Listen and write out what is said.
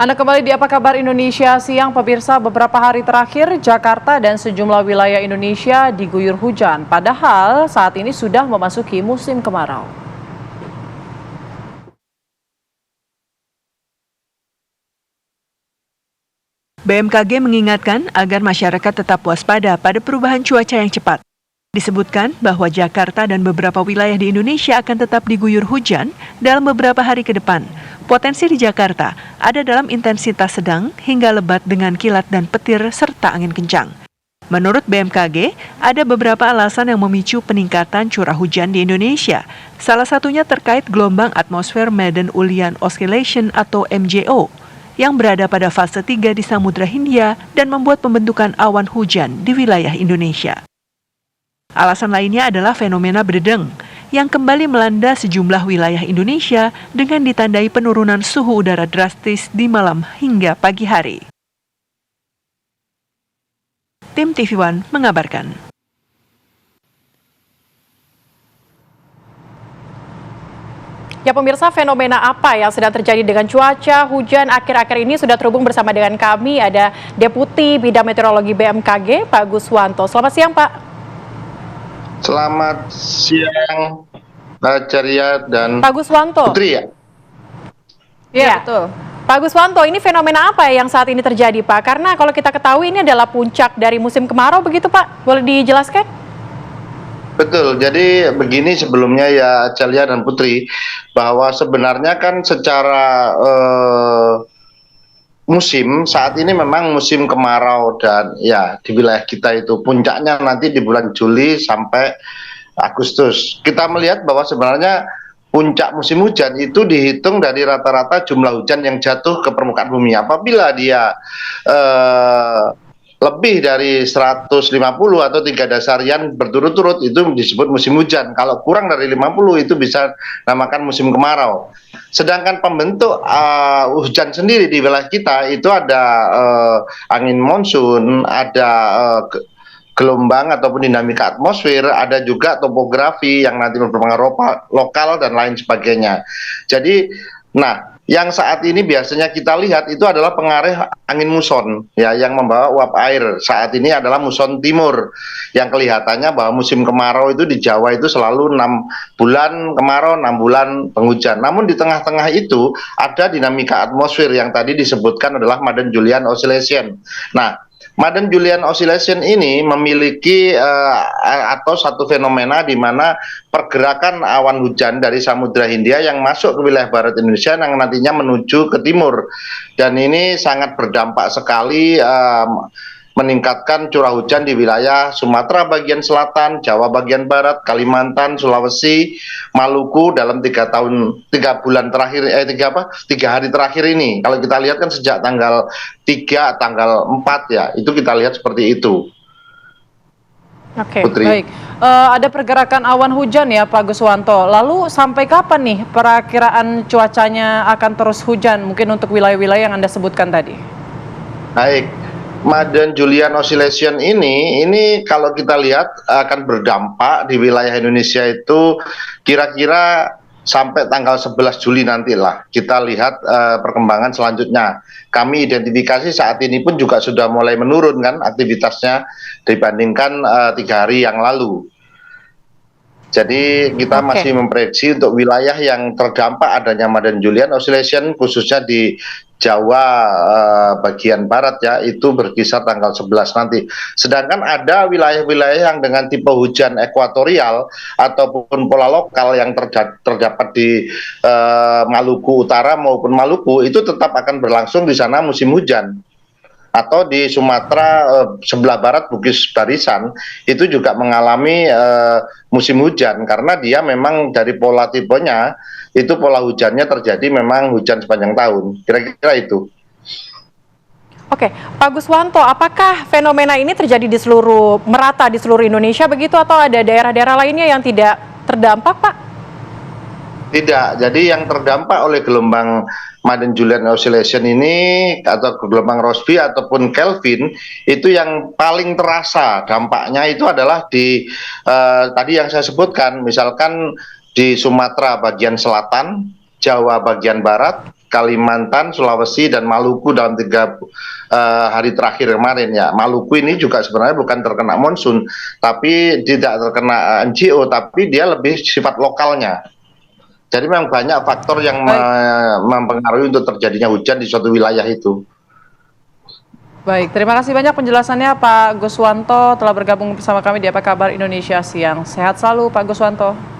Anda kembali di Apa Kabar Indonesia Siang, pemirsa. Beberapa hari terakhir, Jakarta dan sejumlah wilayah Indonesia diguyur hujan. Padahal saat ini sudah memasuki musim kemarau. BMKG mengingatkan agar masyarakat tetap waspada pada perubahan cuaca yang cepat. Disebutkan bahwa Jakarta dan beberapa wilayah di Indonesia akan tetap diguyur hujan dalam beberapa hari ke depan. Potensi di Jakarta ada dalam intensitas sedang hingga lebat dengan kilat dan petir serta angin kencang. Menurut BMKG, ada beberapa alasan yang memicu peningkatan curah hujan di Indonesia. Salah satunya terkait gelombang atmosfer Madden-Ulian Oscillation atau MJO yang berada pada fase 3 di Samudra Hindia dan membuat pembentukan awan hujan di wilayah Indonesia. Alasan lainnya adalah fenomena bredeng yang kembali melanda sejumlah wilayah Indonesia dengan ditandai penurunan suhu udara drastis di malam hingga pagi hari. Tim TV One mengabarkan. Ya pemirsa, fenomena apa yang sedang terjadi dengan cuaca hujan akhir-akhir ini? Sudah terhubung bersama dengan kami ada Deputi Bidang Meteorologi BMKG, Pak Guswanto. Selamat siang, Pak. Selamat siang, Ceria dan Pak Guswanto. Putri ya? Iya, betul. Pak Guswanto, ini fenomena apa yang saat ini terjadi, Pak? Karena kalau kita ketahui ini adalah puncak dari musim kemarau, begitu Pak? Boleh dijelaskan? Betul, jadi begini sebelumnya ya Celia dan Putri, bahwa sebenarnya kan secara musim saat ini memang musim kemarau dan ya di wilayah kita itu puncaknya nanti di bulan Juli sampai Agustus. Kita melihat bahwa sebenarnya puncak musim hujan itu dihitung dari rata-rata jumlah hujan yang jatuh ke permukaan bumi. Apabila dia lebih dari 150 atau 3 dasarian berturut-turut itu disebut musim hujan. Kalau kurang dari 50 itu bisa namakan musim kemarau. Sedangkan pembentuk hujan sendiri di wilayah kita itu ada angin monsun, ada gelombang ataupun dinamika atmosfer, ada juga topografi yang nanti berpengaruh lokal dan lain sebagainya. Jadi, nah, yang saat ini biasanya kita lihat itu adalah pengaruh angin muson ya yang membawa uap air. Saat ini adalah muson timur yang kelihatannya bahwa musim kemarau itu di Jawa itu selalu 6 bulan kemarau, 6 bulan penghujan. Namun di tengah-tengah itu ada dinamika atmosfer yang tadi disebutkan adalah Madden-Julian Oscillation. Nah, Madden-Julian Oscillation ini memiliki atau satu fenomena di mana pergerakan awan hujan dari Samudra Hindia yang masuk ke wilayah barat Indonesia yang nantinya menuju ke timur. Dan ini sangat berdampak sekali meningkatkan curah hujan di wilayah Sumatera bagian selatan, Jawa bagian barat, Kalimantan, Sulawesi, Maluku dalam 3 bulan terakhir, 3 hari terakhir ini. Kalau kita lihat kan sejak tanggal 3, tanggal 4 ya, itu kita lihat seperti itu. Oke, baik. Ada pergerakan awan hujan ya Pak Guswanto. Lalu sampai kapan nih perakiraan cuacanya akan terus hujan mungkin untuk wilayah-wilayah yang Anda sebutkan tadi? Baik. Madden-Julian Oscillation ini kalau kita lihat akan berdampak di wilayah Indonesia itu kira-kira sampai tanggal 11 Juli nantilah. Kita lihat perkembangan selanjutnya. Kami identifikasi saat ini pun juga sudah mulai menurun kan aktivitasnya dibandingkan 3 hari yang lalu. Jadi kita masih memprediksi untuk wilayah yang terdampak adanya Madden-Julian Oscillation khususnya di Jawa bagian barat ya itu berkisar tanggal 11 nanti. Sedangkan ada wilayah-wilayah yang dengan tipe hujan ekuatorial ataupun pola lokal yang terdapat di Maluku Utara maupun Maluku itu tetap akan berlangsung di sana musim hujan. Atau di Sumatera sebelah barat Bugis Barisan itu juga mengalami musim hujan karena dia memang dari pola tipenya itu pola hujannya terjadi memang hujan sepanjang tahun, kira-kira itu. Oke, Pak Guswanto, apakah fenomena ini terjadi di merata di seluruh Indonesia begitu atau ada daerah-daerah lainnya yang tidak terdampak, Pak? Tidak, jadi yang terdampak oleh gelombang Madden-Julian Oscillation ini atau gelombang Rossby ataupun Kelvin itu yang paling terasa dampaknya itu adalah di tadi yang saya sebutkan, misalkan di Sumatera bagian selatan, Jawa bagian barat, Kalimantan, Sulawesi, dan Maluku dalam 3 hari terakhir kemarin ya. Maluku ini juga sebenarnya bukan terkena monsun, tapi tidak terkena NGO, tapi dia lebih sifat lokalnya. Jadi memang banyak faktor yang mempengaruhi untuk terjadinya hujan di suatu wilayah itu. Baik, terima kasih banyak penjelasannya Pak Guswanto telah bergabung bersama kami di Apa Kabar Indonesia Siang. Sehat selalu Pak Guswanto.